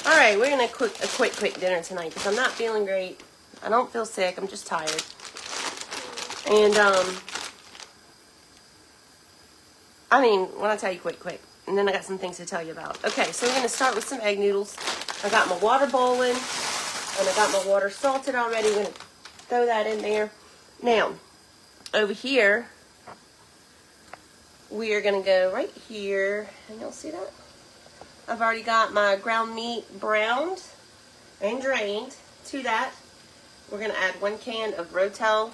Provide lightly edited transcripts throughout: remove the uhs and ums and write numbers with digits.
All right, we're gonna cook a quick dinner tonight because I'm not feeling great. I don't feel sick. I'm just tired. And I mean, when I tell you quick, and then I got some things to tell you about. Okay, so we're gonna start with some egg noodles. I got my water boiling, and I got my water salted already. I'm gonna throw that in there. Now, over here, we are gonna go right here, and you'll see that. I've already got my ground meat browned and drained. To that, we're going to add 1 can of Rotel.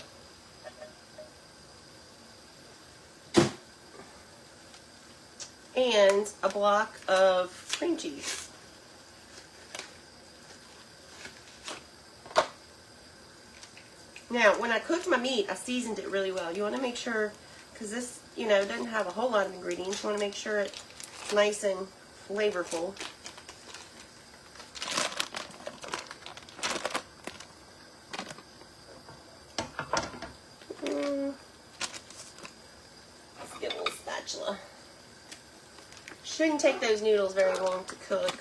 And a block of cream cheese. Now, when I cooked my meat, I seasoned it really well. You want to make sure, because this, doesn't have a whole lot of ingredients. You want to make sure it's nice and flavorful. Let's get a little spatula. Shouldn't take those noodles very long to cook.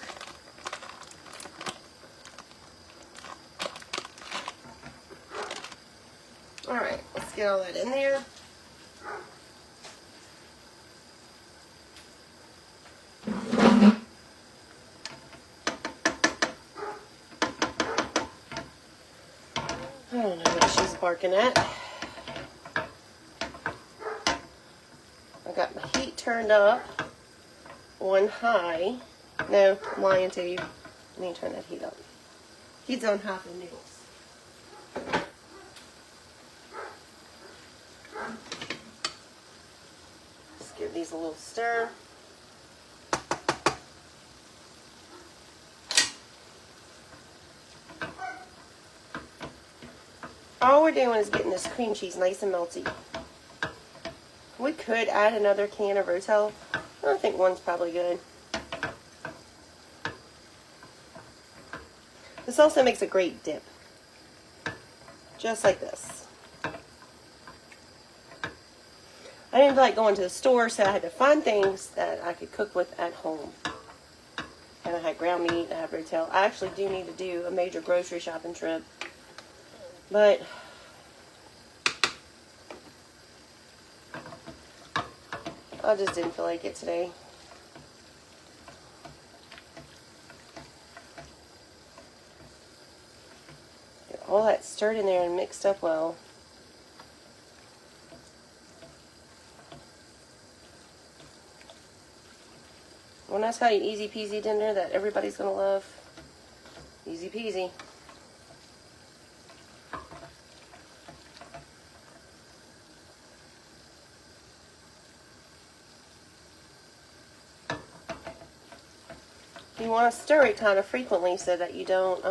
Alright, let's get all that in there. I don't know what she's barking at. I got my heat turned up on high. No, I'm lying to you. I need to turn that heat up. Heat's on high for the noodles. Just give these a little stir. All we're doing is getting this cream cheese nice and melty. We could add another can of Rotel. I think 1's probably good. This also makes a great dip. Just like this. I didn't feel like going to the store, so I had to find things that I could cook with at home. And I had ground meat, I have Rotel. I actually do need to do a major grocery shopping trip. But I just didn't feel like it today. Get all that stirred in there and mixed up well. When I tell you easy peasy dinner that everybody's going to love, easy peasy. You want to stir it kind of frequently so that you don't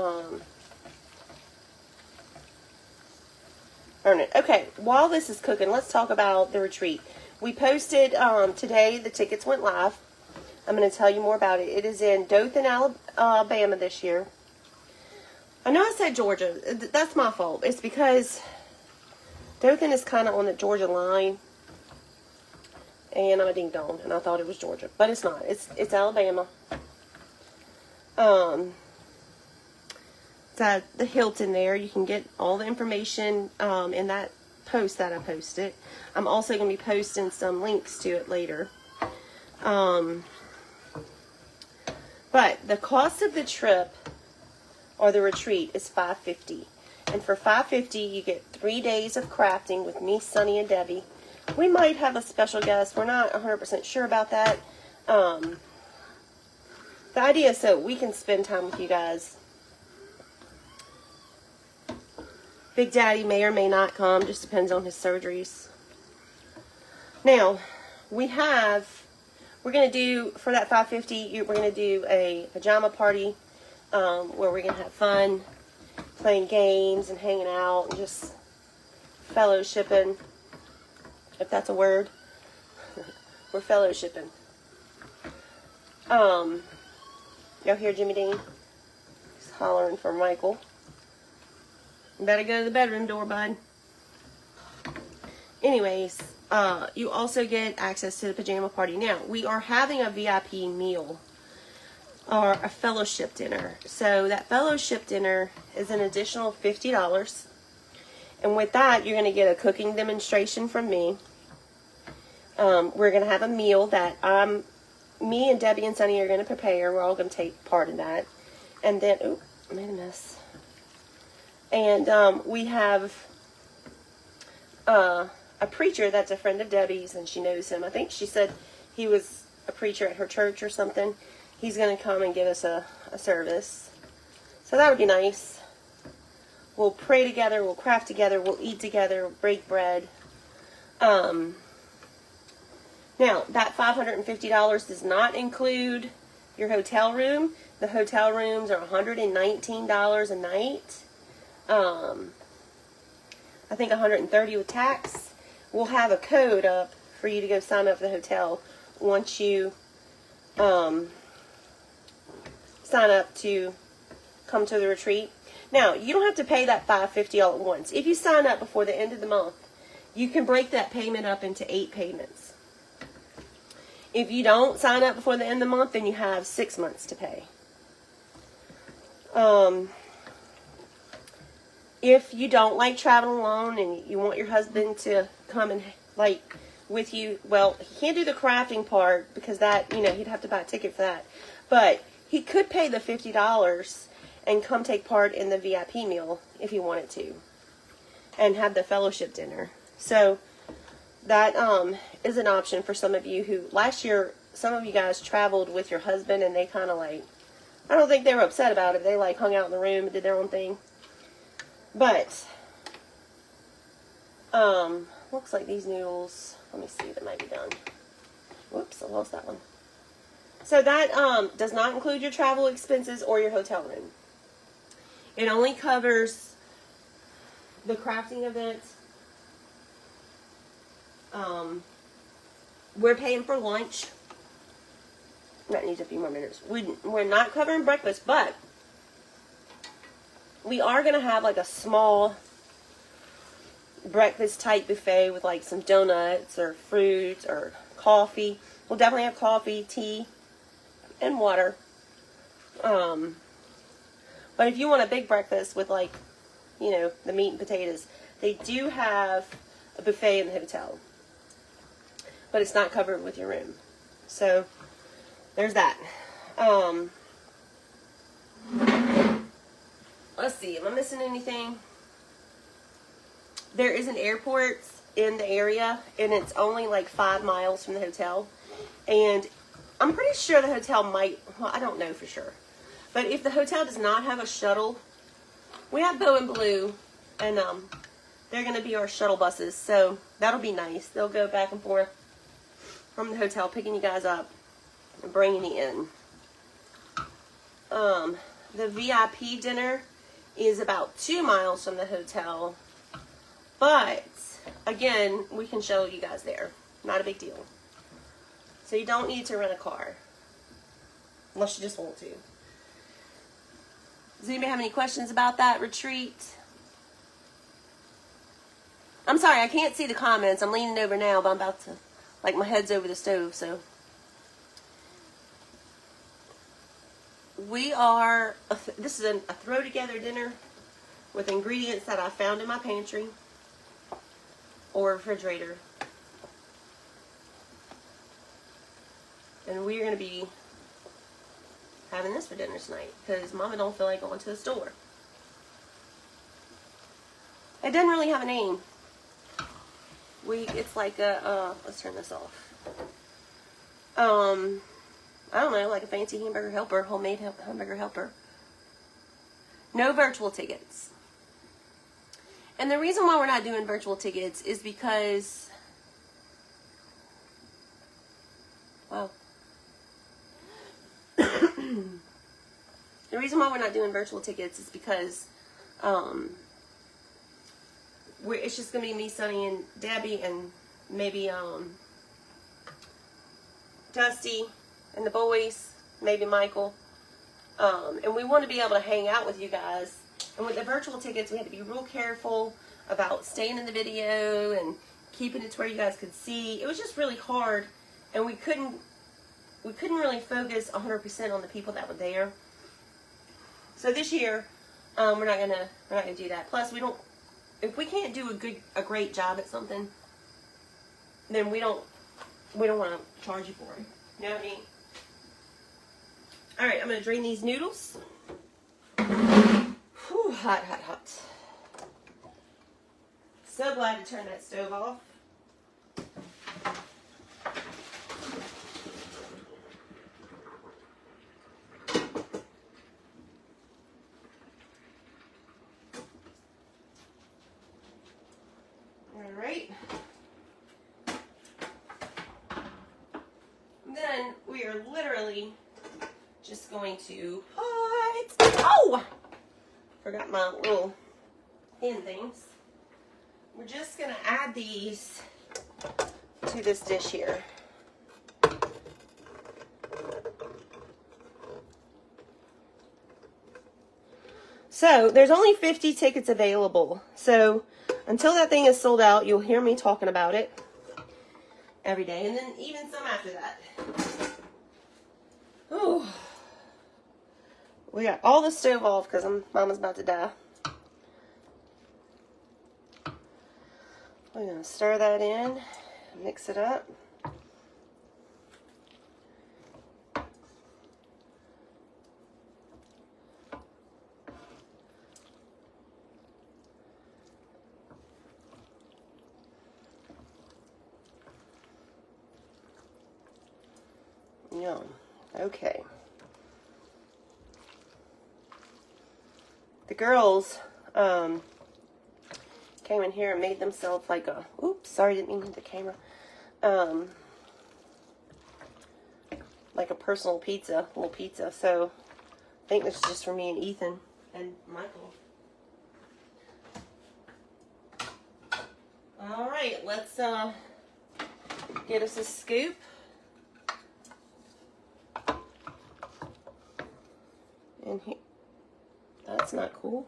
burn it. Okay, while this is cooking, let's talk about the retreat. We posted today, the tickets went live. I'm going to tell you more about it. It is in Dothan, Alabama this year. I know I said Georgia. That's my fault. It's because Dothan is kind of on the Georgia line. And I'm a ding-dong, and I thought it was Georgia. But it's not. It's Alabama. It's at the Hilton there. You can get all the information in that post that I posted. I'm also going to be posting some links to it later. But the cost of the trip or the retreat is $550. And for $550, you get 3 days of crafting with me, Sunny, and Debbie. We might have a special guest. We're not 100% sure about that. The idea is so we can spend time with you guys. Big Daddy may or may not come. Just depends on his surgeries. Now, we're going to do, for that $550, we're going to do a pajama party where we're going to have fun, playing games and hanging out and just fellowshipping, if that's a word. We're fellowshipping. Y'all hear Jimmy Dean? He's hollering for Michael. You better go to the bedroom door, bud. Anyways, you also get access to the pajama party. Now, we are having a VIP meal are a fellowship dinner. So that fellowship dinner is an additional $50. And with that, you're going to get a cooking demonstration from me. We're going to have a meal that me and Debbie and Sunny are going to prepare. We're all going to take part in that. And then, oh, I made a mess. And we have a preacher that's a friend of Debbie's, and she knows him. I think she said he was a preacher at her church or something. He's going to come and give us a service. So that would be nice. We'll pray together, we'll craft together, we'll eat together, we'll break bread. Now, that $550 does not include your hotel room. The hotel rooms are $119 a night. I think $130 with tax. We'll have a code up for you to go sign up for the hotel once you sign up to come to the retreat. Now, you don't have to pay that $550 all at once. If you sign up before the end of the month, you can break that payment up into 8 payments. If you don't sign up before the end of the month, then you have 6 months to pay. If you don't like traveling alone and you want your husband to come and like with you, well, he can't do the crafting part because that, he'd have to buy a ticket for that. But he could pay the $50 and come take part in the VIP meal if he wanted to, and have the fellowship dinner. So that is an option for some of you who, last year, some of you guys traveled with your husband and they kind of like, I don't think they were upset about it. They like hung out in the room and did their own thing. But, looks like these noodles, let me see, that might be done. Whoops, I lost that one. So that does not include your travel expenses or your hotel room. It only covers the crafting event. We're paying for lunch. That needs a few more minutes. We're not covering breakfast, but we are going to have like a small breakfast type buffet with like some donuts or fruit or coffee. We'll definitely have coffee, tea, and water. But if you want a big breakfast with like, the meat and potatoes, they do have a buffet in the hotel. But it's not covered with your room. So, there's that. Let's see, am I missing anything? There is an airport in the area, and it's only like 5 miles from the hotel. And I'm pretty sure the hotel might, well, I don't know for sure. But if the hotel does not have a shuttle, we have Bow and Blue, and they're going to be our shuttle buses. So that'll be nice. They'll go back and forth from the hotel, picking you guys up and bringing you in. The VIP dinner is about 2 miles from the hotel. But, again, we can show you guys there. Not a big deal. So you don't need to rent a car. Unless you just want to. Does anybody have any questions about that retreat? I'm sorry, I can't see the comments. I'm leaning over now, but I'm about to, like, my head's over the stove, so. This is a throw together dinner with ingredients that I found in my pantry or refrigerator. And we're going to be having this for dinner tonight because Mama don't feel like going to the store. It doesn't really have a name. It's like a, let's turn this off. I don't know, like a fancy hamburger helper, homemade hamburger helper. No virtual tickets. And the reason why we're not doing virtual tickets is because, wow. The reason why we're not doing virtual tickets is because it's just going to be me, Sunny, and Debbie, and maybe Dusty and the boys, maybe Michael. And we want to be able to hang out with you guys. And with the virtual tickets, we had to be real careful about staying in the video and keeping it to where you guys could see. It was just really hard, and we couldn't we couldn't really focus 100% on the people that were there. So this year, we're not gonna do that. Plus, if we can't do a great job at something, then we don't want to charge you for it. You know what I mean? All right, I'm gonna drain these noodles. Whew, hot, hot, hot. So glad to turn that stove off. All right. Then we are literally just going to put, oh! Forgot my little hand things. We're just going to add these to this dish here. So there's only 50 tickets available. So until that thing is sold out, you'll hear me talking about it every day, and then even some after that. Ooh. We got all the stove off because Mama's about to die. We're going to stir that in, mix it up. Yum. Okay. The girls came in here and made themselves like a, oops, sorry, didn't mean to hit the camera. Like a personal pizza, little pizza. So I think this is just for me and Ethan and Michael. All right, let's get us a scoop. And here, that's not cool.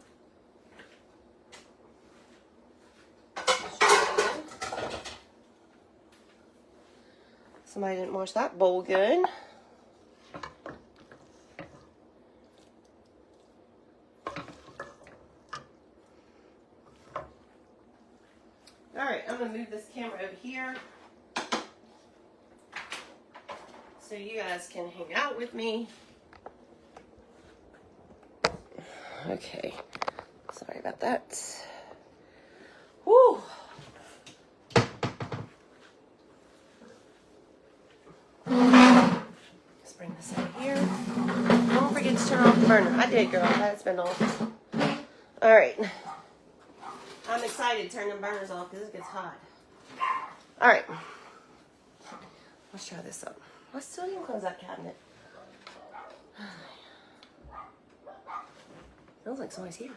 Somebody didn't wash that bowl good. All right, I'm gonna move this camera over here so you guys can hang out with me. Okay, sorry about that. Woo! Let's bring this over here. Don't forget to turn off the burner. I did, girl. That's been off. All right. I'm excited to turn the burners off because it gets hot. All right. Let's try this up. I still didn't close that cabinet. Smells like somebody's here.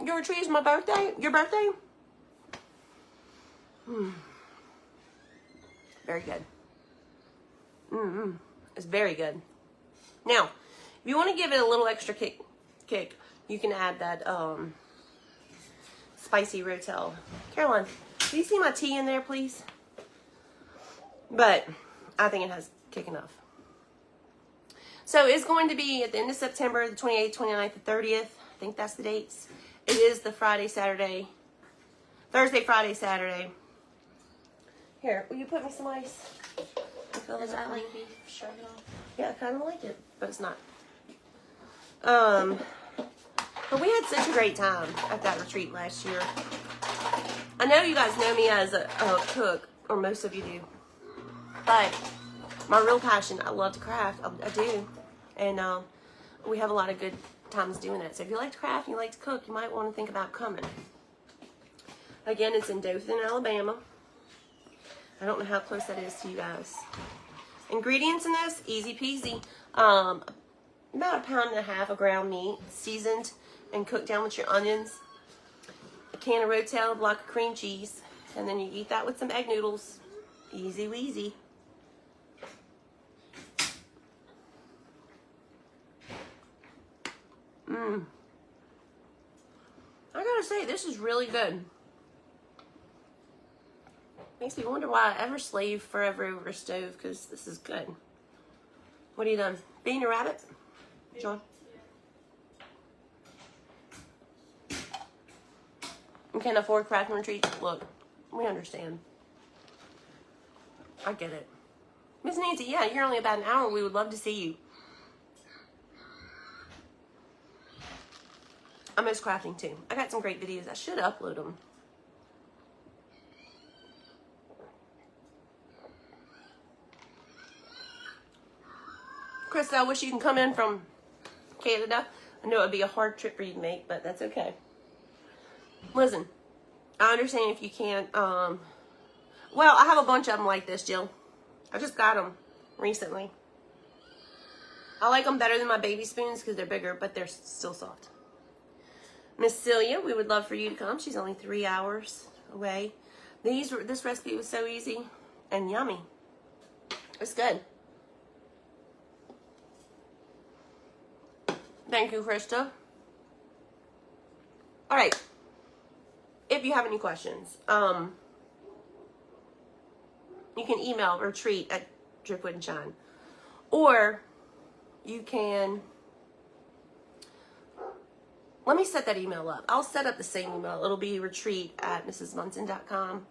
Your tree is my birthday? Your birthday? Very good. It's very good. Now, if you want to give it a little extra kick, you can add that spicy rotel. Caroline, do you see my tea in there, please? But I think it has kick enough. So it's going to be at the end of September, the 28th, 29th, the 30th. I think that's the dates. It is the Thursday, Friday, Saturday. Here, will you put me some ice? Does that like beef stroganoff? Yeah, I kind of like it, but it's not. But we had such a great time at that retreat last year. I know you guys know me as a cook, or most of you do. But my real passion, I love to craft. I do. And we have a lot of good times doing it. So if you like to craft and you like to cook, you might want to think about coming. Again, it's in Dothan, Alabama. I don't know how close that is to you guys. Ingredients in this, easy peasy. About 1.5 pounds of ground meat, seasoned and cooked down with your onions. A can of Rotel, a block of cream cheese. And then you eat that with some egg noodles. Easy weasy. I gotta say, this is really good. Makes me wonder why I ever slave forever over a stove, because this is good. What are you done? Being a rabbit? John? You can't afford craft and retreat? Look, we understand. I get it. Miss Nancy, yeah, you're only about an hour. We would love to see you. I miss crafting too. I got some great videos. I should upload them. Krista, I wish you can come in from Canada. I know it would be a hard trip for you to make, but that's okay. Listen, I understand if you can't. Well, I have a bunch of them like this, Jill. I just got them recently. I like them better than my baby spoons because they're bigger, but they're still soft. Miss Celia, we would love for you to come. She's only 3 hours away. This recipe was so easy and yummy. It's good. Thank you, Krista. All right. If you have any questions, you can email retreat@dripwoodandshine, or you can. Let me set that email up. I'll set up the same email. It'll be retreat@mrsmunson.com,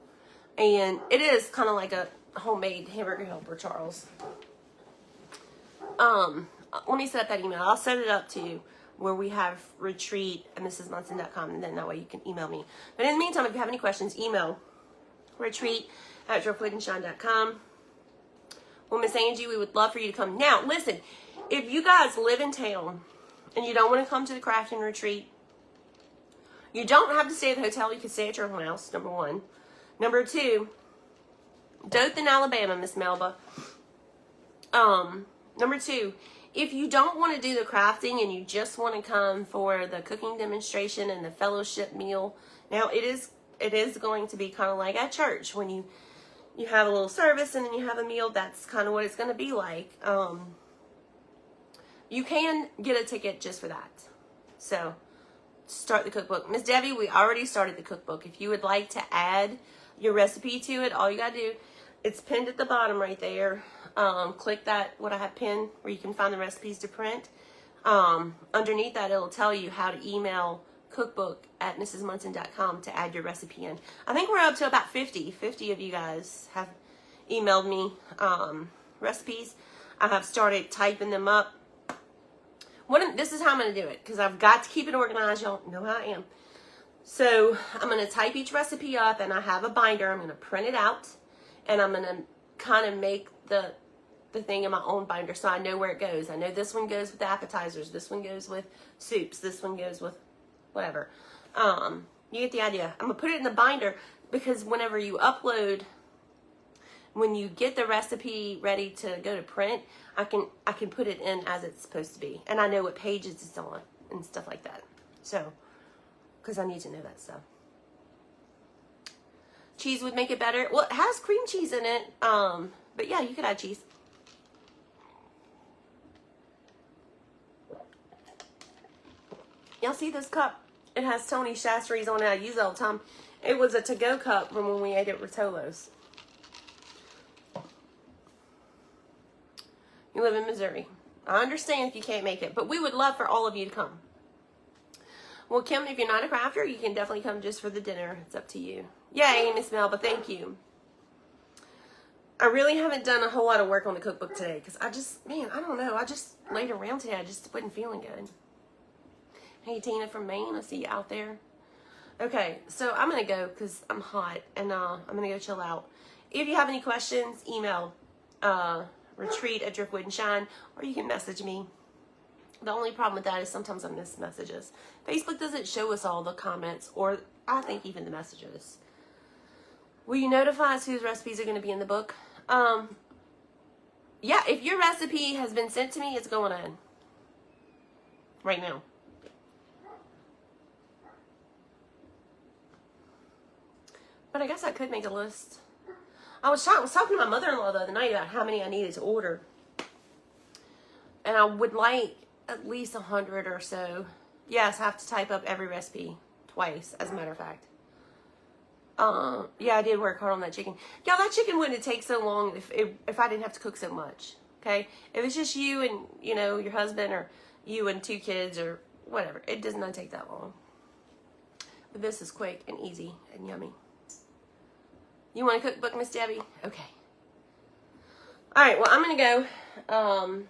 and it is kind of like a homemade hamburger helper, Charles. Let me set that email. I'll set it up to you where we have retreat@mrsmunson.com, and then that way you can email me. But in the meantime, if you have any questions, email retreat@dripwoodandshine.com. Well, Miss Angie, we would love for you to come. Now, listen, if you guys live in town and you don't want to come to the crafting retreat, you don't have to stay at the hotel. You can stay at your own house, number one. Number two, Dothan, Alabama, Miss Melba. Number two, if you don't want to do the crafting and you just want to come for the cooking demonstration and the fellowship meal, now it is going to be kind of like at church when you have a little service and then you have a meal. That's kind of what it's going to be like. You can get a ticket just for that. So start the cookbook. Miss Debbie, we already started the cookbook. If you would like to add your recipe to it, all you got to do, it's pinned at the bottom right there. Click that, what I have pinned, where you can find the recipes to print. Underneath that, it'll tell you how to email cookbook@mrsmunson.com to add your recipe in. I think we're up to about 50 of you guys have emailed me recipes. I have started typing them up. This is how I'm going to do it, because I've got to keep it organized. Y'all know how I am. So I'm going to type each recipe up, and I have a binder. I'm going to print it out, and I'm going to kind of make the thing in my own binder so I know where it goes. I know this one goes with appetizers. This one goes with soups. This one goes with whatever. You get the idea. I'm going to put it in the binder because whenever you upload, when you get the recipe ready to go to print, I can put it in as it's supposed to be. And I know what pages it's on and stuff like that. So, because I need to know that stuff. Cheese would make it better. Well, it has cream cheese in it. But yeah, you could add cheese. Y'all see this cup? It has Tony Shastri's on it. I use it all the time. It was a to-go cup from when we ate at Rotolo's. You live in Missouri. I understand if you can't make it, but we would love for all of you to come. Well, Kim, if you're not a crafter, you can definitely come just for the dinner. It's up to you. Yay, Miss Melba, thank you. I really haven't done a whole lot of work on the cookbook today because I don't know. I just laid around today. I just wasn't feeling good. Hey, Tina from Maine. I see you out there. Okay, so I'm going to go because I'm hot and I'm going to go chill out. If you have any questions, email retreat@dripwoodandshine, or you can message me. The only problem with that is sometimes I miss messages. Facebook doesn't show us all the comments, or I think even the messages. Will you notify us whose recipes are going to be in the book? Yeah, if your recipe has been sent to me, it's going in. Right now. But I guess I could make a list. I was talking to my mother-in-law the other night about how many I needed to order. And I would like at least 100 or so. Yes, I have to type up every recipe twice, as a matter of fact. Yeah, I did work hard on that chicken. Y'all, that chicken wouldn't take so long if I didn't have to cook so much. Okay, if it's just you and your husband, or you and 2 kids, or whatever, it does not take that long. But this is quick and easy and yummy. You want a cookbook, Miss Debbie? Okay. All right. Well, I'm gonna go.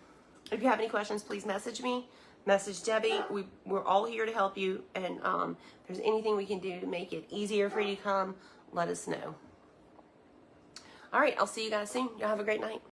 If you have any questions, please message me. Message Debbie. We're all here to help you, and if there's anything we can do to make it easier for you to come, let us know. All right, I'll see you guys soon. Y'all have a great night.